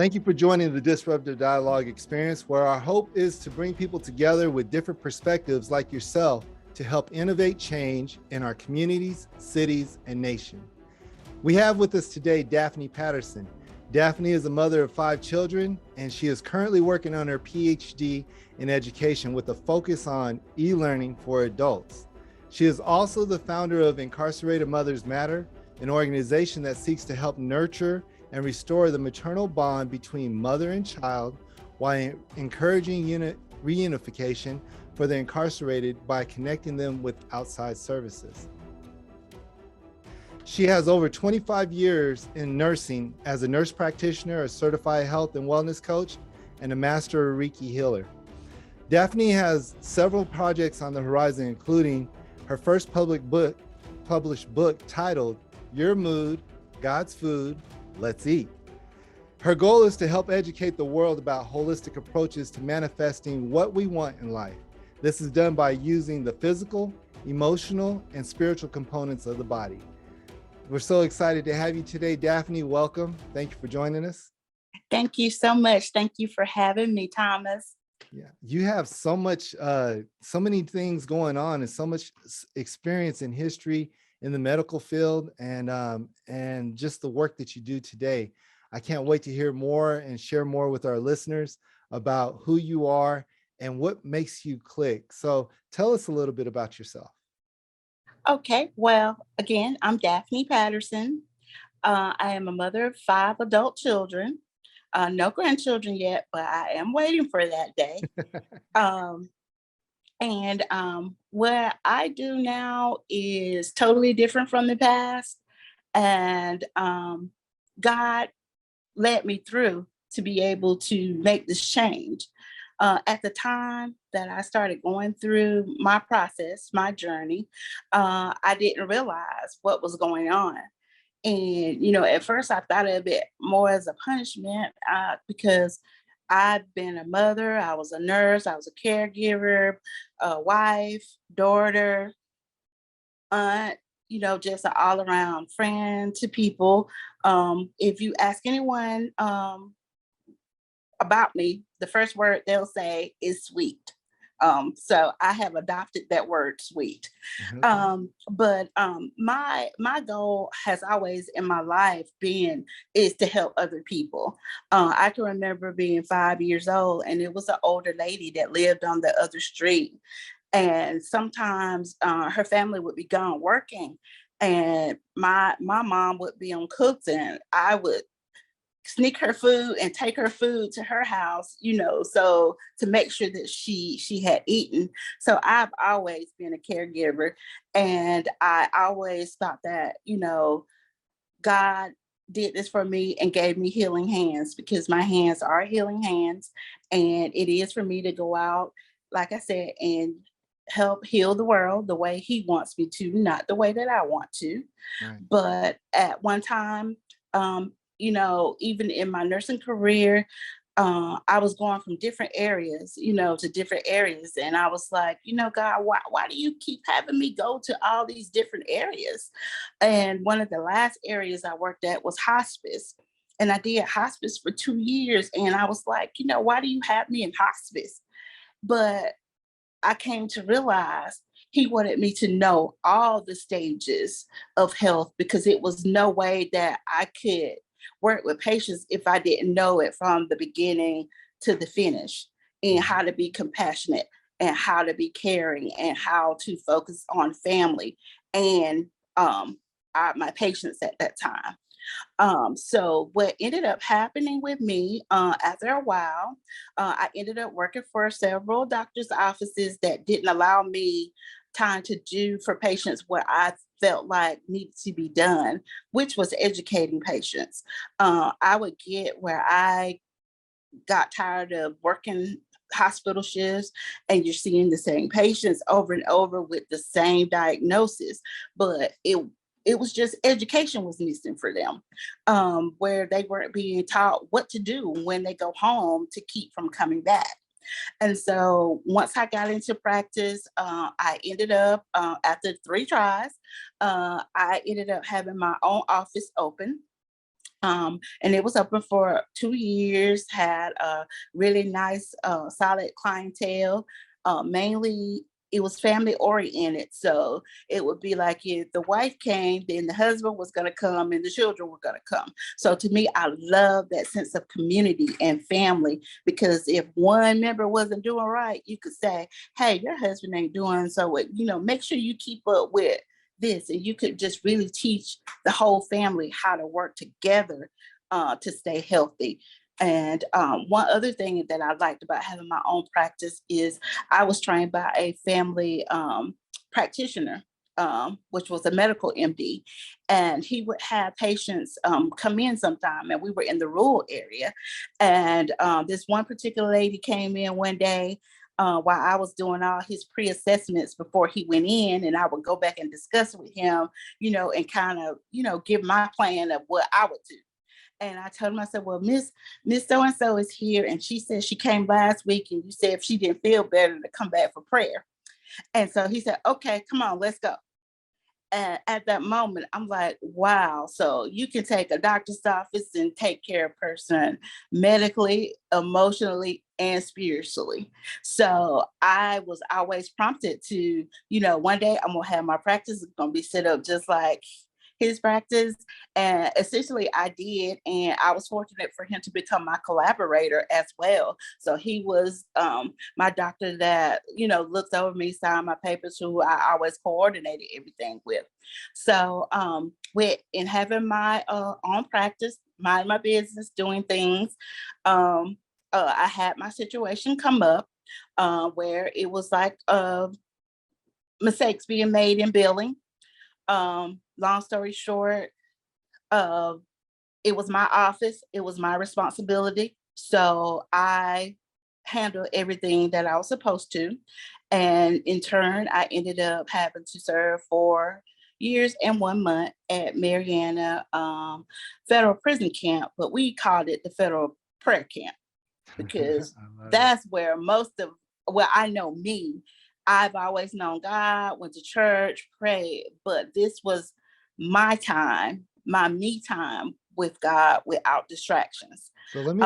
Thank you for joining the Disruptive Dialogue experience, where our hope is to bring people together with different perspectives like yourself to help innovate change in our communities, cities, and nation. We have with us today Daphne Patterson. Daphne is a mother of 5 children, and she is currently working on her PhD in education with a focus on e-learning for adults. She is also the founder of Incarcerated Mothers Matter, an organization that seeks to help nurture and restore the maternal bond between mother and child while encouraging reunification for the incarcerated by connecting them with outside services. She has over 25 years in nursing as a nurse practitioner, a certified health and wellness coach, and a master Reiki healer. Daphne has several projects on the horizon, including her first published book titled Your Mood, God's Food, Let's Eat. Her goal is to help educate the world about holistic approaches to manifesting what we want in life. This is done by using the physical, emotional, and spiritual components of the body. We're so excited to have you today, Daphne. Welcome. Thank you for joining us. Thank you so much. Thank you for having me, Thomas. Yeah, you have so many things going on and so much experience in history in the medical field and just the work that you do today. I can't wait to hear more and share more with our listeners about who you are and what makes you click. So tell us a little bit about yourself. Okay, well, again, I'm Daphne Patterson. I am a mother of 5 adult children. No grandchildren yet, but I am waiting for that day. What I do now is totally different from the past. And God led me through to be able to make this change. At the time that I started going through my process, my journey, I didn't realize what was going on. And, at first I thought of it more as a punishment because I've been a mother, I was a nurse, I was a caregiver, a wife, daughter, aunt, just an all around friend to people. If you ask anyone about me, the first word they'll say is sweet. So I have adopted that word sweet. But my goal has always in my life is to help other people. I can remember being 5 years old, and it was an older lady that lived on the other street. And sometimes her family would be gone working, and my mom would be on cooks, and I would sneak her food and take her food to her house, so to make sure that she had eaten. So I've always been a caregiver, and I always thought that, God did this for me and gave me healing hands, because my hands are healing hands, and it is for me to go out, like I said, and help heal the world the way he wants me to, not the way that I want to. Right. But at one time, even in my nursing career, I was going from different areas, to different areas. And I was like, God, why do you keep having me go to all these different areas? And one of the last areas I worked at was hospice. And I did hospice for 2 years. And I was like, why do you have me in hospice? But I came to realize he wanted me to know all the stages of health, because it was no way that I could work with patients if I didn't know it from the beginning to the finish, and how to be compassionate and how to be caring and how to focus on family and my patients at that time. So what ended up happening with me after a while, I ended up working for several doctors' offices that didn't allow me time to do for patients what I felt like needed to be done, which was educating patients. I would get where I got tired of working hospital shifts, and you're seeing the same patients over and over with the same diagnosis, but it was just education was missing for them, where they weren't being taught what to do when they go home to keep from coming back. And so once I got into practice, I ended up, after 3 tries, I ended up having my own office open. And it was open for 2 years, had a really nice, solid clientele. Mainly, it was family oriented. So it would be like if the wife came, then the husband was going to come and the children were going to come. So to me, I love that sense of community and family, because if one member wasn't doing right, you could say, hey, your husband ain't doing so, make sure you keep up with this, and you could just really teach the whole family how to work together to stay healthy. And one other thing that I liked about having my own practice is I was trained by a family practitioner, which was a medical MD, and he would have patients come in sometime, and we were in the rural area. And this one particular lady came in one day while I was doing all his pre-assessments before he went in, and I would go back and discuss with him, and kind of, give my plan of what I would do. And I told him, I said, well, Miss So-and-so is here. And she said she came last week, and you said if she didn't feel better to come back for prayer. And so he said, okay, come on, let's go. And at that moment, I'm like, wow. So you can take a doctor's office and take care of a person medically, emotionally, and spiritually. So I was always prompted to, one day I'm going to have my practice. It's going to be set up just like his practice. And essentially I did. And I was fortunate for him to become my collaborator as well. So he was my doctor that, looked over me, signed my papers, who I always coordinated everything with. So in having my own practice, mind my business, doing things, I had my situation come up where it was like mistakes being made in billing. Long story short, it was my office, it was my responsibility. So I handled everything that I was supposed to. And in turn, I ended up having to serve 4 years and 1 month at Mariana Federal Prison Camp, but we called it the Federal Prayer Camp, because that's where I know me. I've always known God, went to church, prayed, but this was my time, my me time with God without distractions. So let me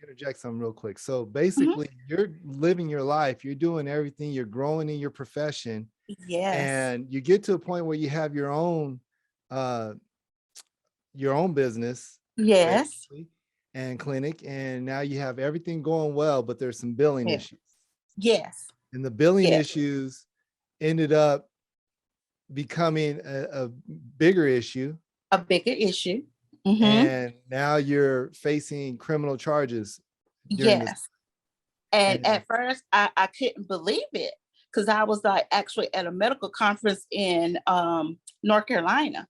interject something real quick. So basically, you're living your life, you're doing everything, you're growing in your profession. Yes. And you get to a point where you have your own business. Yes. And clinic, and now you have everything going well, but there's some billing issues. Yes. And the billing issues ended up becoming a bigger issue. A bigger issue. And now you're facing criminal charges. Yes. And at first I couldn't believe it, because I was like actually at a medical conference in North Carolina.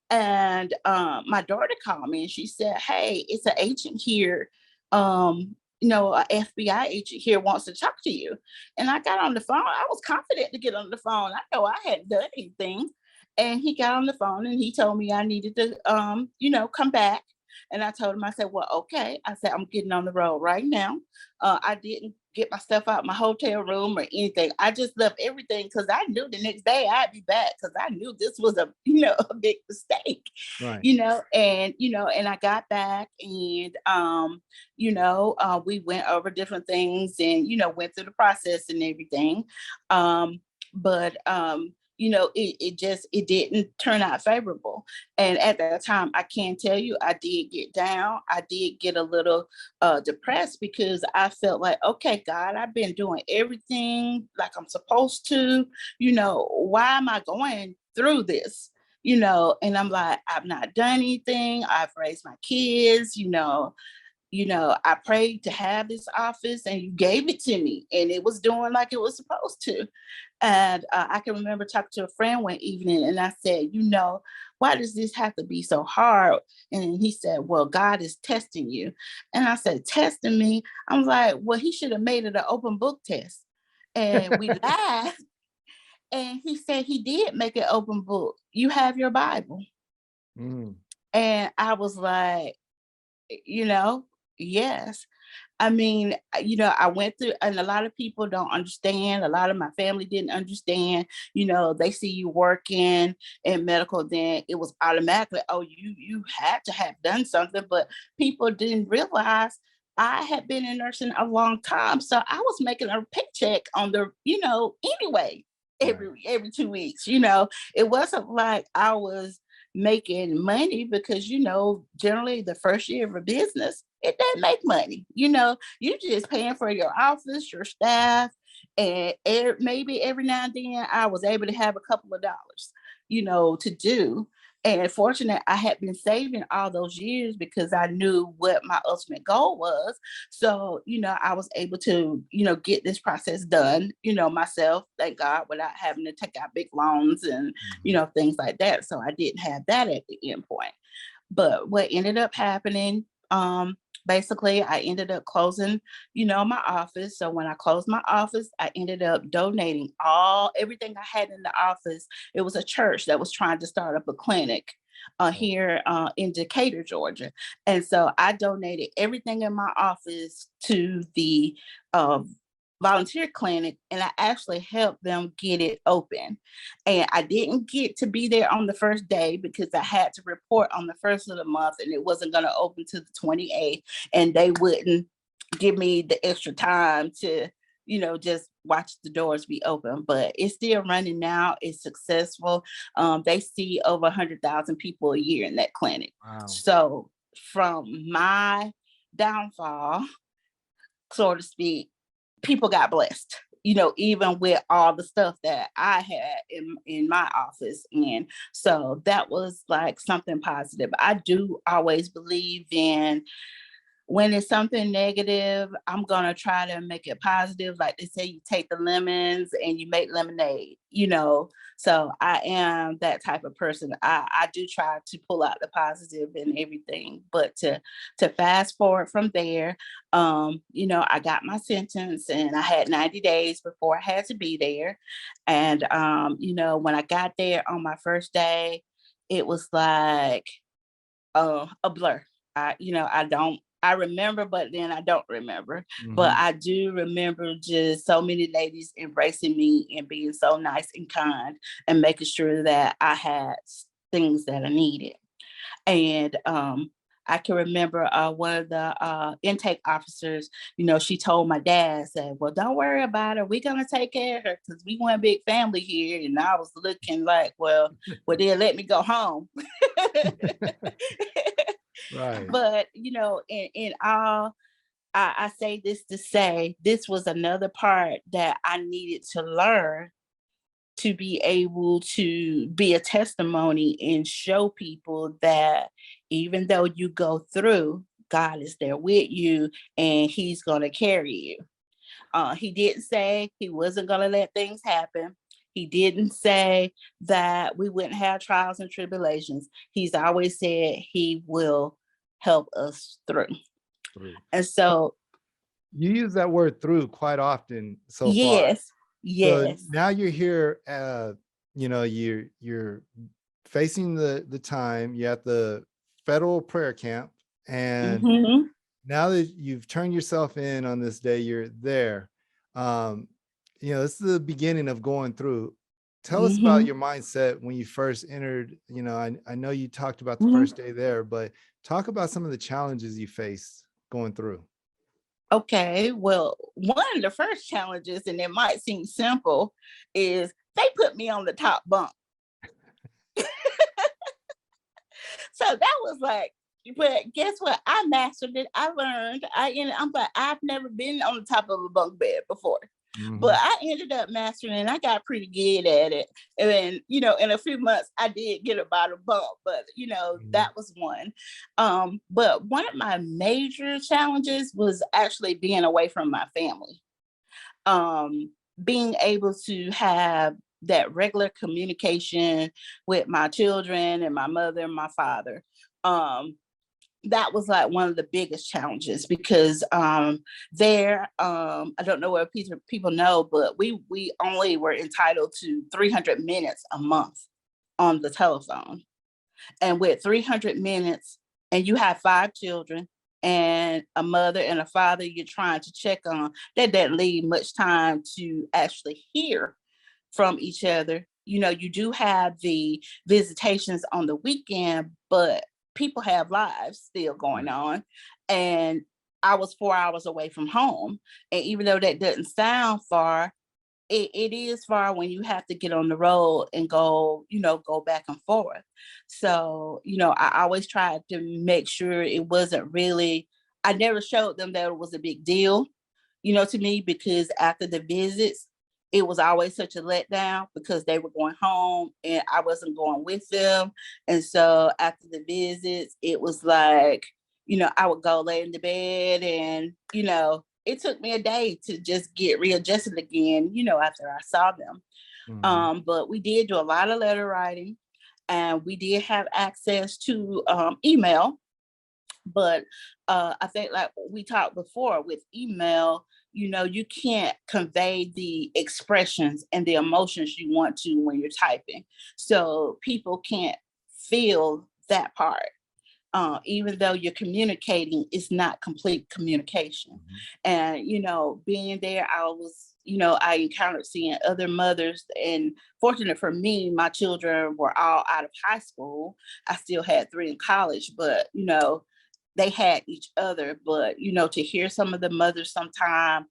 And my daughter called me and she said, hey, it's an agent here. An FBI agent here wants to talk to you. And I got on the phone. I was confident to get on the phone. I know I hadn't done anything. And he got on the phone and he told me I needed to, come back. And I told him, I said, well, okay. I said, I'm getting on the road right now. I didn't get my stuff out of my hotel room or anything. I just left everything because I knew the next day I'd be back, because I knew this was a big mistake. Right. And I got back, and we went over different things and went through the process and everything. But it didn't turn out favorable. And at that time, I can tell you, I did get down. I did get a little depressed, because I felt like, okay, God, I've been doing everything like I'm supposed to. Why am I going through this? And I'm like, I've not done anything. I've raised my kids, I prayed to have this office and you gave it to me, and it was doing like it was supposed to. And I can remember talking to a friend one evening, and I said, why does this have to be so hard? And he said, well, God is testing you. And I said, testing me? I'm like, well, he should have made it an open book test. And we laughed. And he said he did make an open book. You have your Bible. And I was like, yes. I mean, I went through, and a lot of people don't understand. A lot of my family didn't understand. They see you working in medical, then it was automatically, oh, you had to have done something. But people didn't realize I had been in nursing a long time, so I was making a paycheck on the, anyway, Right. every 2 weeks. It wasn't like I was making money because generally the first year of a business it doesn't make money. You're just paying for your office, your staff, and maybe every now and then I was able to have a couple of dollars to do. And fortunate, I had been saving all those years because I knew what my ultimate goal was. So, I was able to, get this process done, myself, thank God, without having to take out big loans and, things like that. So I didn't have that at the end point. But what ended up happening, basically, I ended up closing, my office. So when I closed my office, I ended up donating everything I had in the office. It was a church that was trying to start up a clinic here in Decatur, Georgia. And so I donated everything in my office to the volunteer clinic, and I actually helped them get it open. And I didn't get to be there on the first day because I had to report on the first of the month, and it wasn't going to open to the 28th, and they wouldn't give me the extra time to just watch the doors be open. But it's still running now. It's successful. They see over 100,000 people a year in that clinic. Wow. So from my downfall, so to speak, people got blessed, even with all the stuff that I had in my office. And so that was like something positive. I do always believe in, when it's something negative, I'm going to try to make it positive. Like they say, you take the lemons and you make lemonade, So I am that type of person. I do try to pull out the positive in everything. But to fast forward from there, I got my sentence and I had 90 days before I had to be there. And, when I got there on my first day, it was like a blur. I remember, but then I don't remember. But I do remember just so many ladies embracing me and being so nice and kind and making sure that I had things that I needed. And I can remember one of the intake officers, she told my dad, said, well, don't worry about her. We're going to take care of her because we want a big family here. And I was looking like, well, then let me go home. Right. But, in all, I say this to say, this was another part that I needed to learn to be able to be a testimony and show people that even though you go through, God is there with you and he's going to carry you. He didn't say he wasn't going to let things happen. He didn't say that we wouldn't have trials and tribulations. He's always said he will help us through. And so you use that word "through" quite often so far. Yes. So now you're here, you're facing the time, you're at the federal prayer camp, and now that you've turned yourself in on this day, you're there. This is the beginning of going through. Tell us about your mindset when you first entered. I know you talked about the first day there, but talk about some of the challenges you faced going through. Okay, well, one of the first challenges, and it might seem simple, is they put me on the top bunk. So that was like, but guess what? I mastered it. I learned. I'm like, I've never been on the top of a bunk bed before. But I ended up mastering it and I got pretty good at it. And then, in a few months, I did get a bottom bump, but, that was one. But one of my major challenges was actually being away from my family. Being able to have that regular communication with my children and my mother and my father. That was like one of the biggest challenges because I don't know what people know, but we only were entitled to 300 minutes a month on the telephone. And with 300 minutes, and you have 5 children, and a mother and a father you're trying to check on, that doesn't leave much time to actually hear from each other. You do have the visitations on the weekend, but people have lives still going on. And I was 4 hours away from home. And even though that doesn't sound far, it is far when you have to get on the road and go back and forth. So, I always tried to make sure it wasn't really, I never showed them that it was a big deal, to me, because after the visits, it was always such a letdown because they were going home and I wasn't going with them. And so after the visits, it was like, I would go lay in the bed and, it took me a day to just get readjusted again, after I saw them. But we did do a lot of letter writing and we did have access to email. But I think, like we talked before, with email, you can't convey the expressions and the emotions you want to when you're typing. So people can't feel that part. Even though you're communicating, it's not complete communication. And, being there, I encountered seeing other mothers, and fortunate for me, my children were all out of high school. I still had 3 in college, but, they had each other. But, to hear some of the mothers sometime,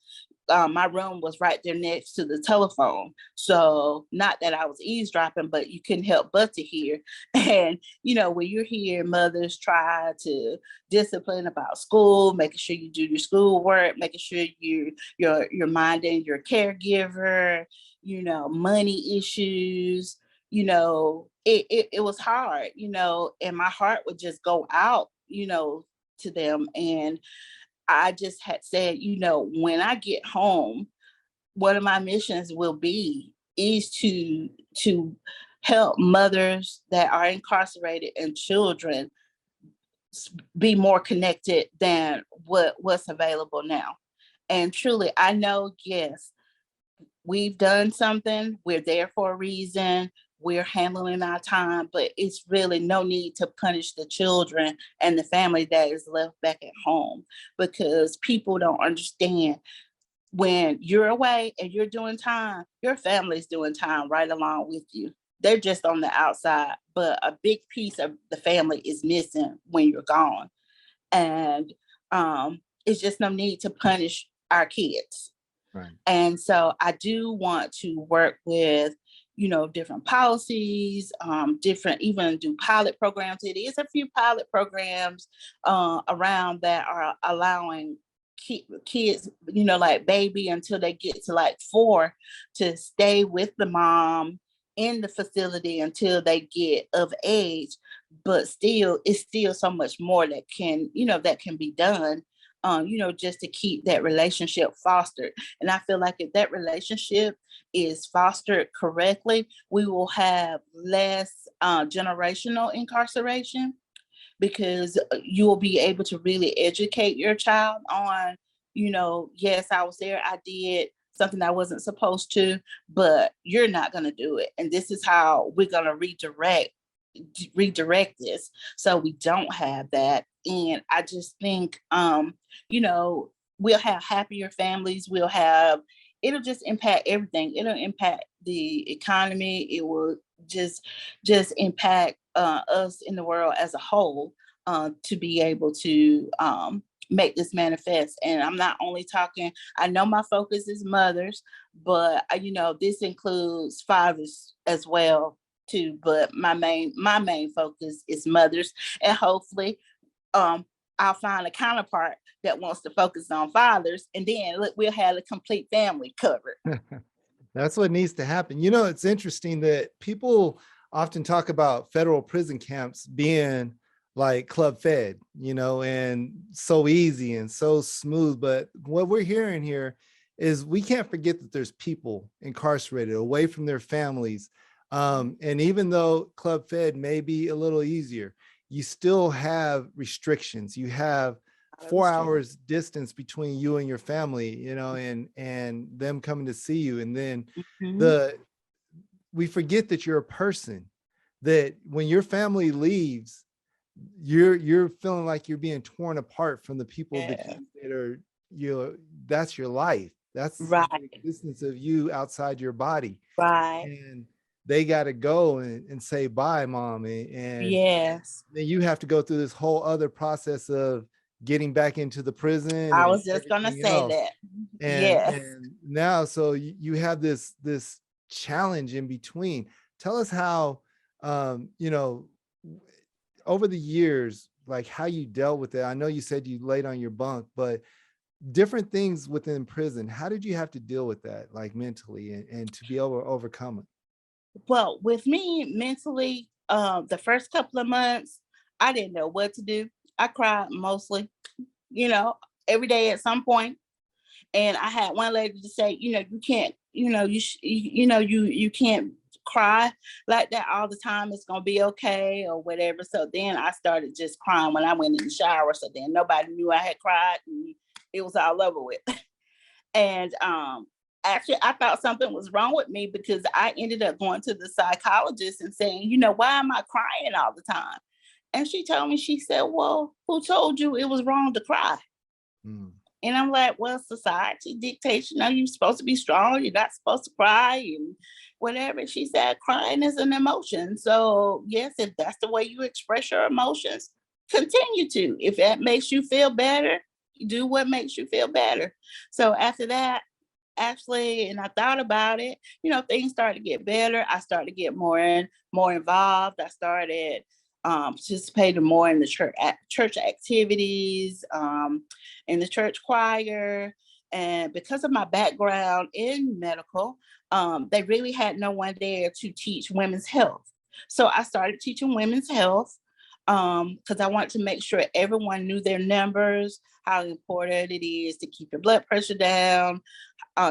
my room was right there next to the telephone. So not that I was eavesdropping, but you couldn't help but to hear. And, when you're here, mothers try to discipline about school, making sure you do your schoolwork, making sure you're minding your caregiver, money issues, it was hard, and my heart would just go out, to them. And I just had said, when I get home, one of my missions will be is to help mothers that are incarcerated and children be more connected than what's available now. And truly, I know, yes, we've done something. We're there for a reason. We're handling our time, but it's really no need to punish the children and the family that is left back at home, because people don't understand, when you're away and you're doing time, your family's doing time right along with you. They're just on the outside, but a big piece of the family is missing when you're gone. And it's just no need to punish our kids. Right. And so I do want to work with, different policies, different, even do pilot programs. It is a few pilot programs around that are allowing kids, like baby until they get to like 4, to stay with the mom in the facility until they get of age. But still, it's still so much more that can be done, just to keep that relationship fostered. And I feel like if that relationship is fostered correctly, we will have less generational incarceration, because you will be able to really educate your child on, yes, I was there, I did something I wasn't supposed to, but you're not going to do it. And this is how we're going to redirect this so we don't have that. And I just think, we'll have happier families. It'll just impact everything. It'll impact the economy. It will just impact us in the world as a whole, to be able to make this manifest. And I'm not only talking, I know my focus is mothers, but this includes fathers as well too. But my main focus is mothers, and hopefully I'll find a counterpart that wants to focus on fathers, and then we'll have a complete family covered. That's what needs to happen. It's interesting that people often talk about federal prison camps being like Club Fed, and so easy and so smooth. But what we're hearing here is we can't forget that there's people incarcerated away from their families. And even though Club Fed may be a little easier, you still have restrictions. You have 4 hours distance between you and your family, and them coming to see you. And then we forget that you're a person, that when your family leaves, you're feeling like you're being torn apart from the people Yeah. that are that's your life. That's Right. the existence of you outside your body. Right. And they got to go and say bye, mom. And Yes. then you have to go through this whole other process of getting back into the prison I and was just gonna everything say else. that. And Yes. now, so you have this challenge in between. Tell us how, over the years, like how you dealt with it. I know you said you laid on your bunk, but different things within prison, how did you have to deal with that, like mentally, and to be able to overcome it? Well, with me mentally, the first couple of months, I didn't know what to do. I cried mostly, you know, every day at some point. And I had one lady to say, you can't, you can't cry like that all the time. It's gonna be okay or whatever. So then I started just crying when I went in the shower. So then nobody knew I had cried, and it was all over with. And actually, I thought something was wrong with me because I ended up going to the psychologist and saying, why am I crying all the time? And she told me, she said, well, who told you it was wrong to cry? Mm. And I'm like, well, society dictates, you're supposed to be strong. You're not supposed to cry and whatever. She said, crying is an emotion. So yes, if that's the way you express your emotions, continue to. If that makes you feel better, do what makes you feel better. So after that, actually, and I thought about it, things started to get better. I started to get more involved. I started participating more in the church activities, in the church choir. And because of my background in medical, they really had no one there to teach women's health. So I started teaching women's health because I wanted to make sure everyone knew their numbers, how important it is to keep your blood pressure down,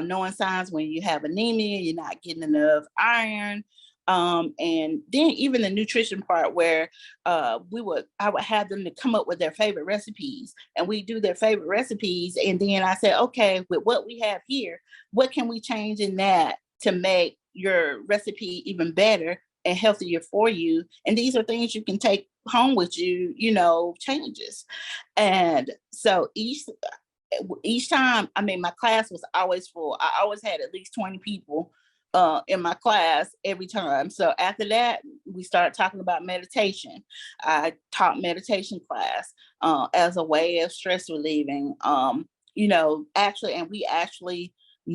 knowing signs when you have anemia, you're not getting enough iron. And then even the nutrition part where I would have them to come up with their favorite recipes, and we do their favorite recipes. And then I said, okay, with what we have here, what can we change in that to make your recipe even better and healthier for you? And these are things you can take home with you, changes. And so each time, my class was always full. I always had at least 20 people in my class every time. So after that, we started talking about meditation. I taught meditation class as a way of stress relieving. Actually, and we actually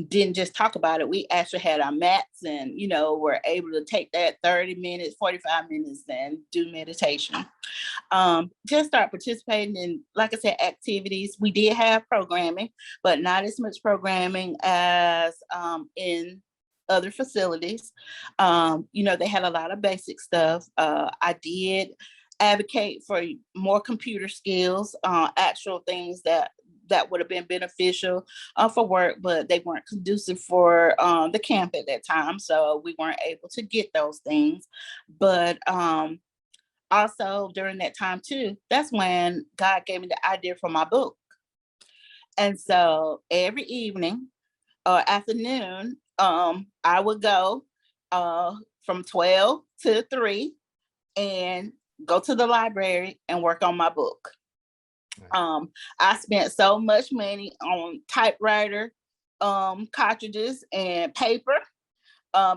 didn't just talk about it. We actually had our mats and, were able to take that 30 minutes, 45 minutes and do meditation. Just start participating in, like I said, activities. We did have programming, but not as much programming as in other facilities. They had a lot of basic stuff. I did advocate for more computer skills, actual things that would have been beneficial for work, but they weren't conducive for the camp at that time. So we weren't able to get those things. But also during that time too, that's when God gave me the idea for my book. And so every evening or afternoon, I would go from 12 to 3 and go to the library and work on my book. I spent so much money on typewriter cartridges and paper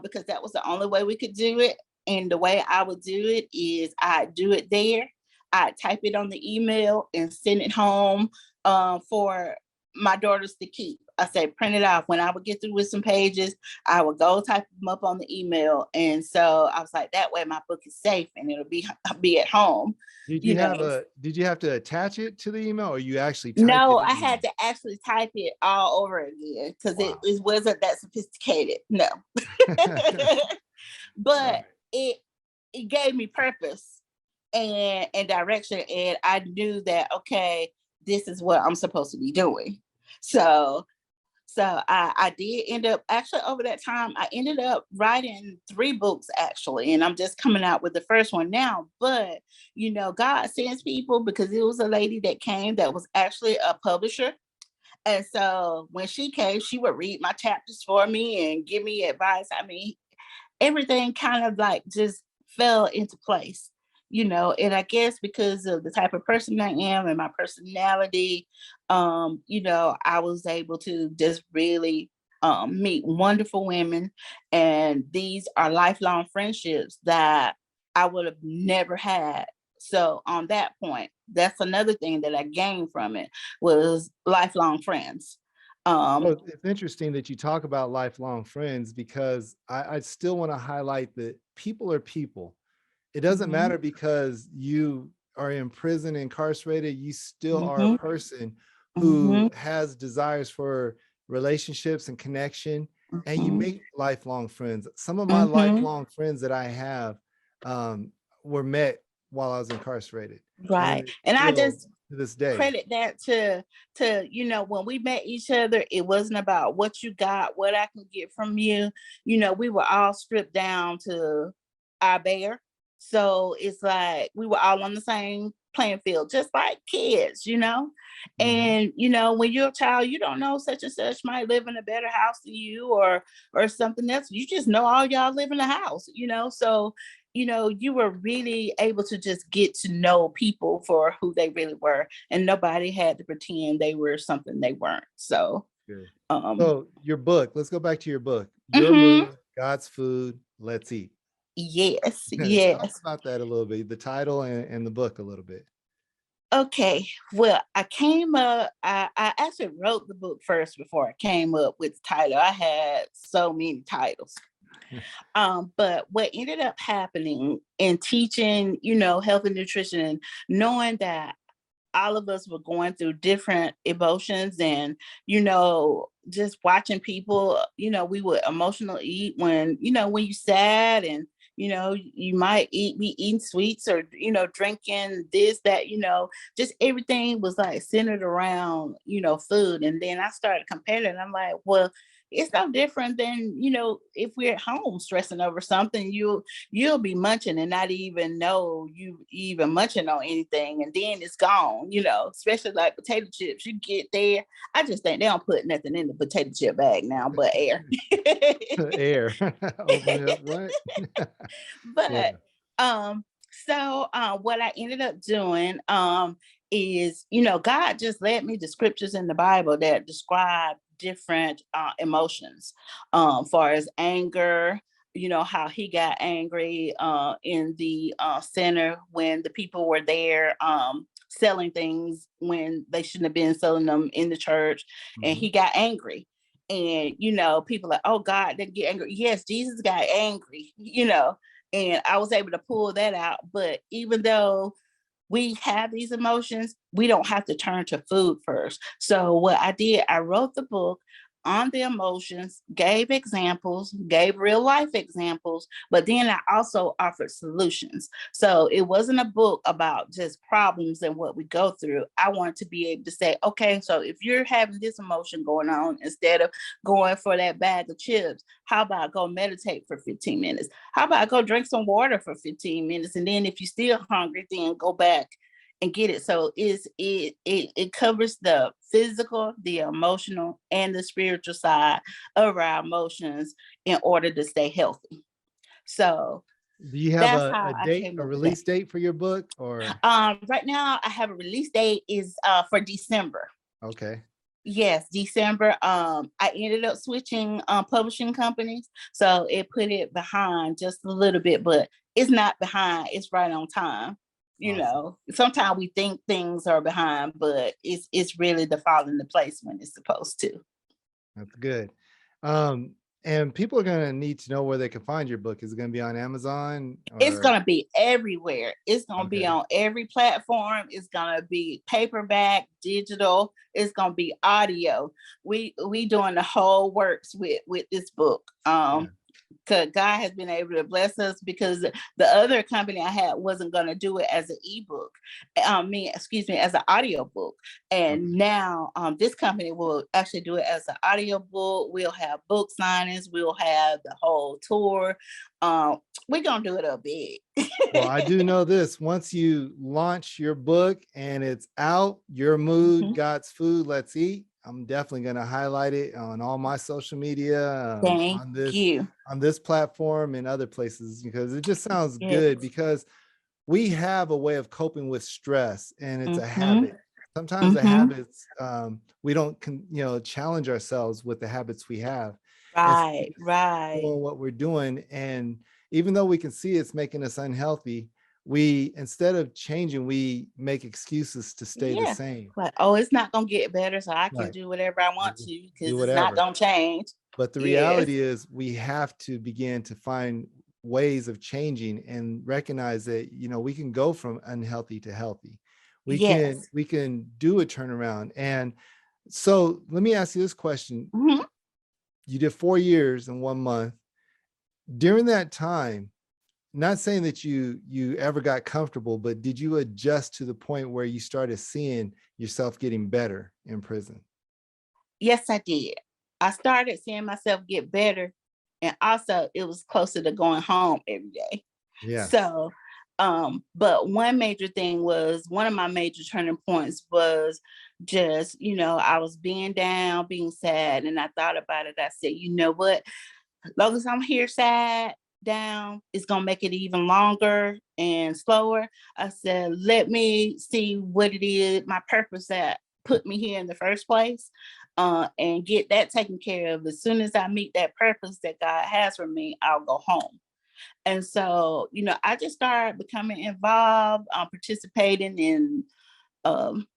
because that was the only way we could do it. And the way I would do it is I'd do it there. I'd type it on the email and send it home for my daughters to keep. I said, print it off. When I would get through with some pages, I would go type them up on the email. And so I was like, that way my book is safe and it'll be at home. Did you have to attach it to the email, or you actually typed No, it I in? had to actually type it all over again because Wow. it wasn't that sophisticated. No. But it gave me purpose and direction, and I knew that okay, this is what I'm supposed to be doing. So I did end up actually over that time, I ended up writing 3 books actually, and I'm just coming out with the first one now. But God sends people because it was a lady that came that was actually a publisher. And so when she came, she would read my chapters for me and give me advice. Everything kind of like just fell into place. And I guess because of the type of person I am and my personality, I was able to just really meet wonderful women. And these are lifelong friendships that I would have never had. So on that point, that's another thing that I gained from it was lifelong friends. Well, it's interesting that you talk about lifelong friends because I still want to highlight that people are people. It doesn't Mhm, matter because you are in prison, incarcerated, you still are a mhm, person who mhm, has desires for relationships and connection, and you mhm, make lifelong friends. Some of my mhm. lifelong friends that I have um, were met while I was incarcerated, and Right. it's And I still just to this day. credit that to when we met each other, it wasn't about what you got, what I can get from you. We were all stripped down to our bare. So it's like we were all on the same playing field, just like kids. Mhm. And when you're a child, you don't know such and such might live in a better house than you or something else. You just know all y'all live in a house. So you were really able to just get to know people for who they really were, and nobody had to pretend they were something they weren't. So, Good. um, So your book, let's go back to your book. Your mhm, Mood, God's Food, Let's Eat. yes, Talk yes. about that a little bit, the title and the book a little bit. Okay. Well, I came up, I actually wrote the book first before I came up with the title. I had so many titles. But what ended up happening in teaching, health and nutrition, and knowing that all of us were going through different emotions and just watching people, we would emotional eat when you sad, and you might be eating sweets or drinking this that just everything was like centered around food. And then I started comparing, and I'm like, well, it's no different than if we're at home stressing over something, you'll be munching and not even know you even munching on anything, and then it's gone. Especially like potato chips, you get there. I just think they don't put nothing in the potato chip bag now but air. Air. Open it up, right? Yeah. But what I ended up doing is God just led me to scriptures in the Bible that describe different emotions, far as anger, how he got angry in the center when the people were there selling things when they shouldn't have been selling them in the church, and Mhm. he got angry. And people are like, oh, God didn't get angry. Yes, Jesus got angry. And I was able to pull that out. But even though we have these emotions, we don't have to turn to food first. So what I did, I wrote the book on the emotions, gave examples, gave real life examples, but then I also offered solutions. So it wasn't a book about just problems and what we go through. I wanted to be able to say, okay, so if you're having this emotion going on, instead of going for that bag of chips, how about go meditate for 15 minutes? How about go drink some water for 15 minutes? And then if you're still hungry, then go back and get it. So it covers the physical, the emotional, and the spiritual side of our emotions in order to stay healthy. So Do you have that's how a I date, came a up with that. release date for your book or? Right now I have a release date is for December. Okay. Yes, December. I ended up switching publishing companies, so it put it behind just a little bit, but it's not behind. It's right on time. Awesome. Sometimes we think things are behind, but it's really the fall into place when it's supposed to. That's good. Um, and people are gonna need to know where they can find your book. Is it gonna be on Amazon It's or? gonna be everywhere. It's gonna be Okay. on every platform. It's gonna be paperback, digital. It's gonna be audio. We doing the whole works with this book. Yeah. Because God has been able to bless us, because the other company I had wasn't going to do it as an ebook, as an audio book. And Okay. now this company will actually do it as an audio book. We'll have book signings. We'll have the whole tour. We're going to do it up big. Well, I do know this. Once you launch your book and it's out, Your Mood, Mhm. God's Food, Let's Eat. I'm definitely going to highlight it on all my social media, Thank you. on this platform and other places because it just sounds Yes. good because we have a way of coping with stress, and it's a Mm-hmm. habit. Sometimes the Mm-hmm. habits, we don't, challenge ourselves with the habits we have. And so Right, right. doing what we're doing. And even though we can see it's making us unhealthy, we, instead of changing, we make excuses to stay the Yeah. same. Like, oh, it's not gonna get better, so I can Right. do whatever I want to Do because it's not whatever. gonna change. But the Yes. reality is we have to begin to find ways of changing and recognize that, we can go from unhealthy to healthy. Yes. We can do a turnaround. And so let me ask you this question. Mm-hmm. You did 4 years in 1 month. During that time, not saying that you ever got comfortable, but did you adjust to the point where you started seeing yourself getting better in prison? Yes, I did. I started seeing myself get better, and also it was closer to going home every day. Yes. So, but one major thing was one of my major turning points was just, I was being down, being sad, and I thought about it. I said, you know what? As long as I'm here sad, down, it's gonna make it even longer and slower. I said, let me see what it is, my purpose that put me here in the first place, and get that taken care of. As soon as I meet that purpose that God has for me, I'll go home. And so, I just started becoming involved, participating in um,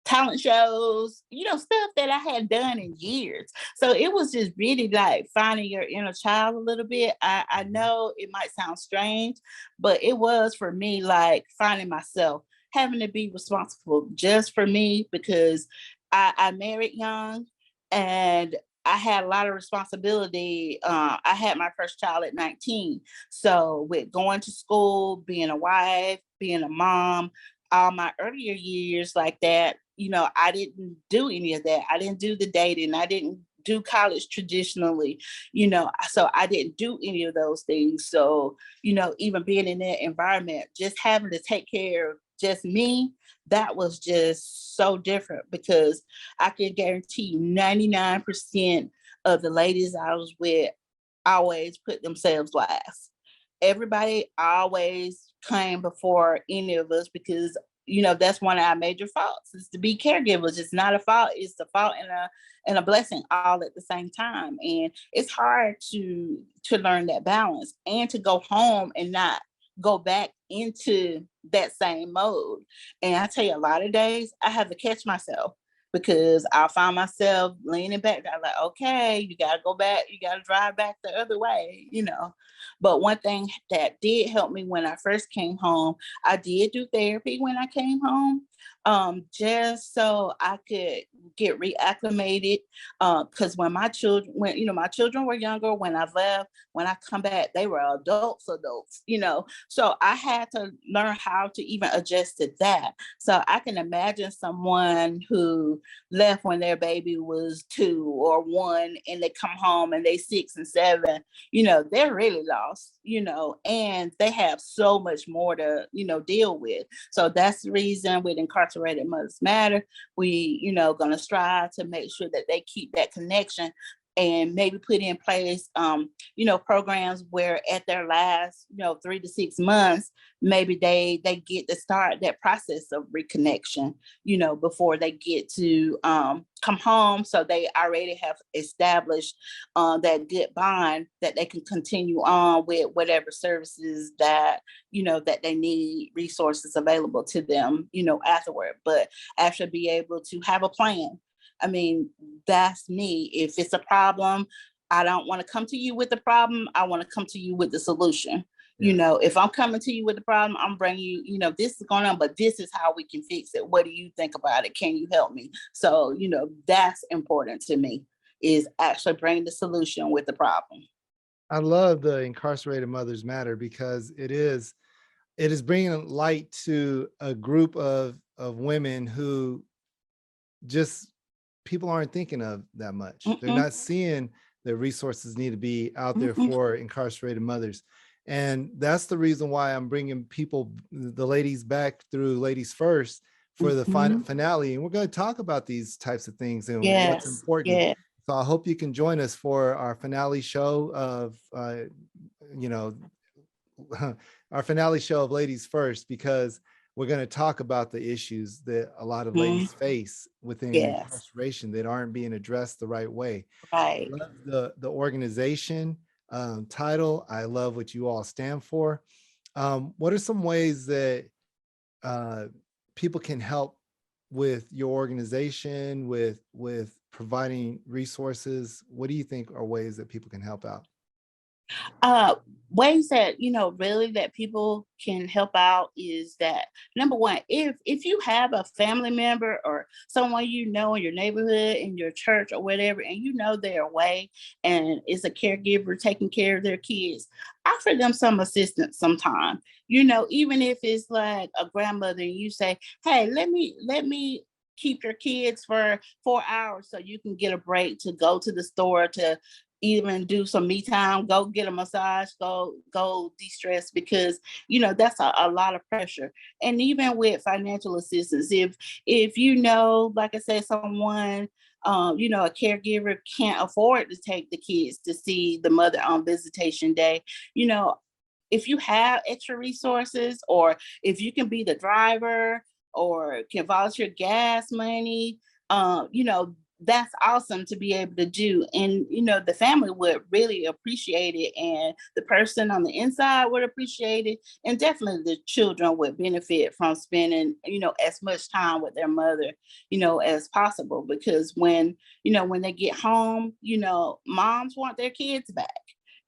talent shows, stuff that I had done in years. So it was just really like finding your inner child a little bit. I know it might sound strange, but it was for me like finding myself, having to be responsible just for me because I married young and I had a lot of responsibility. I had my first child at 19. So with going to school, being a wife, being a mom, all my earlier years like that, I didn't do any of that. I didn't do the dating. I didn't do college traditionally, so I didn't do any of those things. So, even being in that environment, just having to take care of just me, that was just so different because I can guarantee you 99% of the ladies I was with always put themselves last. Everybody always came before any of us because that's one of our major faults is to be caregivers. It's not a fault, it's a fault and a blessing all at the same time. And it's hard to learn that balance and to go home and not go back into that same mode. And I tell you, a lot of days I have to catch myself because I'll find myself leaning back. I'm like, okay, you got to go back. You got to drive back the other way. But one thing that did help me when I first came home, I did do therapy when I came home, just so I could get reacclimated. Because when my children were younger, when I left, when I come back, they were adults. So I had to learn how to even adjust to that. So I can imagine someone who left when their baby was 2 or 1 and they come home and they 6 and 7, they're really lost, and they have so much more to, deal with. So that's the reason with Incarcerated Mothers Matter, we, gonna strive to make sure that they keep that connection and maybe put in place, programs where at their last, 3 to 6 months, maybe they get to start that process of reconnection, before they get to come home. So they already have established that good bond that they can continue on with whatever services that, that they need resources available to them, afterward. But actually be able to have a plan. I mean, that's me. If it's a problem, I don't want to come to you with the problem. I want to come to you with the solution. Yeah. If I'm coming to you with the problem, I'm bringing you, this is going on, but this is how we can fix it. What do you think about it? Can you help me? So, that's important to me, is actually bringing the solution with the problem. I love the Incarcerated Mothers Matter because it is bringing light to a group of women who just people aren't thinking of that much. They're Mm-mm, not seeing the resources need to be out there mm-mm, for incarcerated mothers. And that's the reason why I'm bringing the ladies back through Ladies First for the mm-hmm. finale. And we're going to talk about these types of things and what's Yes, important. yeah. So I hope you can join us for our finale show of, you know, our finale show of Ladies First, because we're going to talk about the issues that a lot of ladies face within Yes. incarceration that aren't being addressed the right way. Right. I love the organization title. I love what you all stand for. What are some ways that uh, people can help with your organization, with providing resources? What do you think are ways that people can help out? uh Ways that really that people can help out is that, number one, if you have a family member or someone in your neighborhood, in your church or whatever, and they're away and is a caregiver taking care of their kids, offer them some assistance sometime. Even if it's like a grandmother and you say, hey, let me keep your kids for 4 hours so you can get a break to go to the store, to even do some me time, go get a massage, go de-stress, because that's a lot of pressure. And even with financial assistance, if like I said, someone a caregiver can't afford to take the kids to see the mother on visitation day, you know if you have extra resources, or if you can be the driver or can volunteer gas money, that's awesome to be able to do. And, the family would really appreciate it, and the person on the inside would appreciate it. And definitely the children would benefit from spending, as much time with their mother, as possible. Because when they get home, moms want their kids back,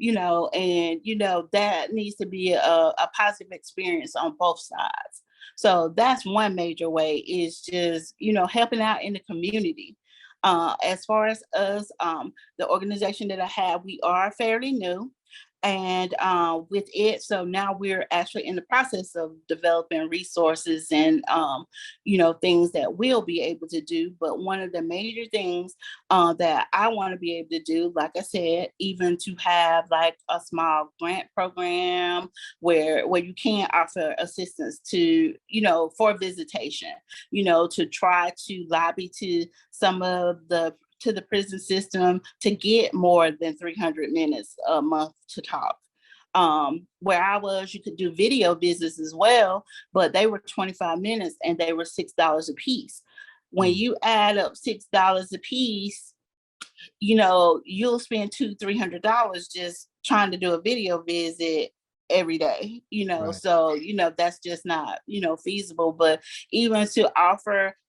and that needs to be a positive experience on both sides. So that's one major way, is just helping out in the community. As far as us, the organization that I have, we are fairly new. And with it, so now we're actually in the process of developing resources and things that we'll be able to do. But one of the major things that I want to be able to do, like I said, even to have like a small grant program where you can offer assistance to for visitation, to try to lobby to some of the prison system to get more than 300 minutes a month to talk. Where I was, you could do video visits as well, but they were 25 minutes and they were $6 a piece. When you add up $6 a piece, you'll spend $200-300 just trying to do a video visit every day, Right. so that's just not feasible. But even to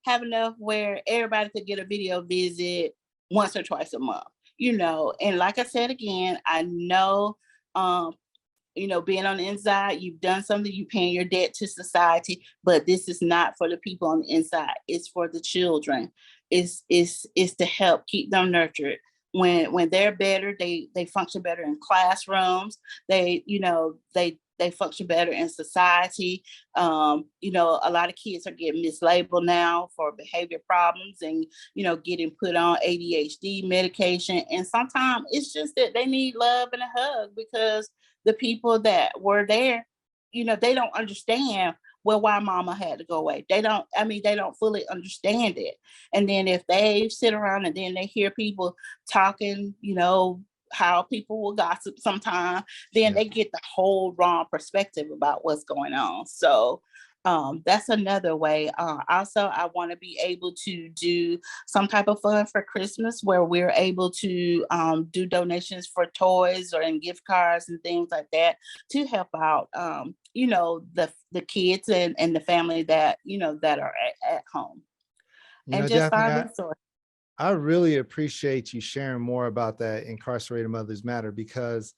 have enough where everybody could get a video visit once or twice a month, and like I said again, I know being on the inside, you've done something, you paying your debt to society, but this is not for the people on the inside. It's for the children. It's to help keep them nurtured. When they're better, they function better in classrooms. They function better in society. A lot of kids are getting mislabeled now for behavior problems, and getting put on ADHD medication. And sometimes it's just that they need love and a hug, because the people that were there, they don't understand, well, why mama had to go away. They don't fully understand it. And then if they sit around and then they hear people talking, how people will gossip sometimes, then they get the whole wrong perspective about what's going on. So that's another way. Also, I want to be able to do some type of fund for Christmas where we're able to do donations for toys or in gift cards and things like that, to help out, the kids and the family that, that are at home. And just Daphne, find resources. I really appreciate you sharing more about that Incarcerated Mothers Matter, because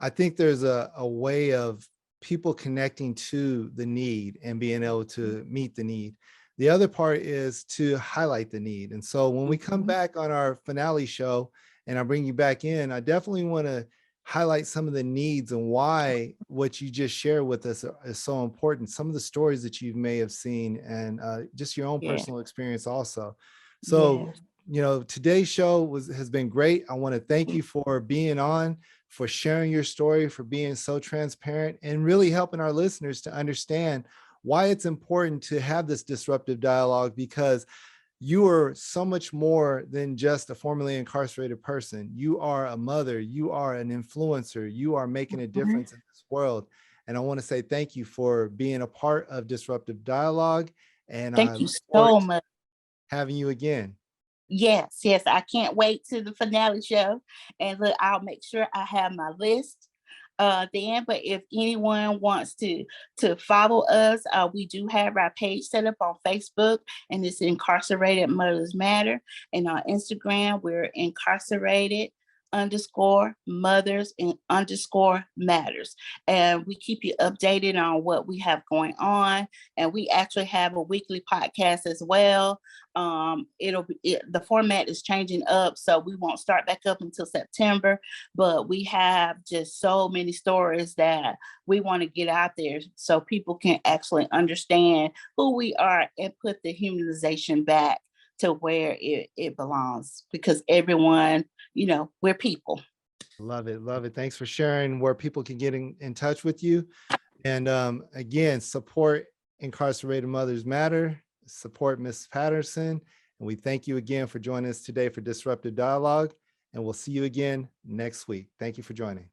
I think there's a way of people connecting to the need and being able to meet the need. The other part is to highlight the need. And so when we come back on our finale show and I bring you back in, I definitely want to highlight some of the needs and why what you just shared with us is so important. Some of the stories that you may have seen, and just your own personal experience also. So, today's show has been great. I want to thank you for being on, for sharing your story, for being so transparent, and really helping our listeners to understand why it's important to have this disruptive dialogue, because you are so much more than just a formerly incarcerated person. You are a mother, you are an influencer, you are making a difference in this world. And I want to say thank you for being a part of Disruptive Dialogue. And I Thank you look forward so to much. having you again. Yes, yes, I can't wait to the finale show. And look, I'll make sure I have my list then. But if anyone wants to follow us, we do have our page set up on Facebook, and it's Incarcerated Mothers Matter. And on Instagram, we're incarcerated underscore mothers and underscore matters, and we keep you updated on what we have going on. And we actually have a weekly podcast as well. The format is changing up, so we won't start back up until September, but we have just so many stories that we want to get out there so people can actually understand who we are and put the humanization back to where it belongs, because everyone, we're people. Love it. Love it. Thanks for sharing where people can get in touch with you. And again, support Incarcerated Mothers Matter, support Ms. Patterson. And we thank you again for joining us today for Disruptive Dialogue. And we'll see you again next week. Thank you for joining.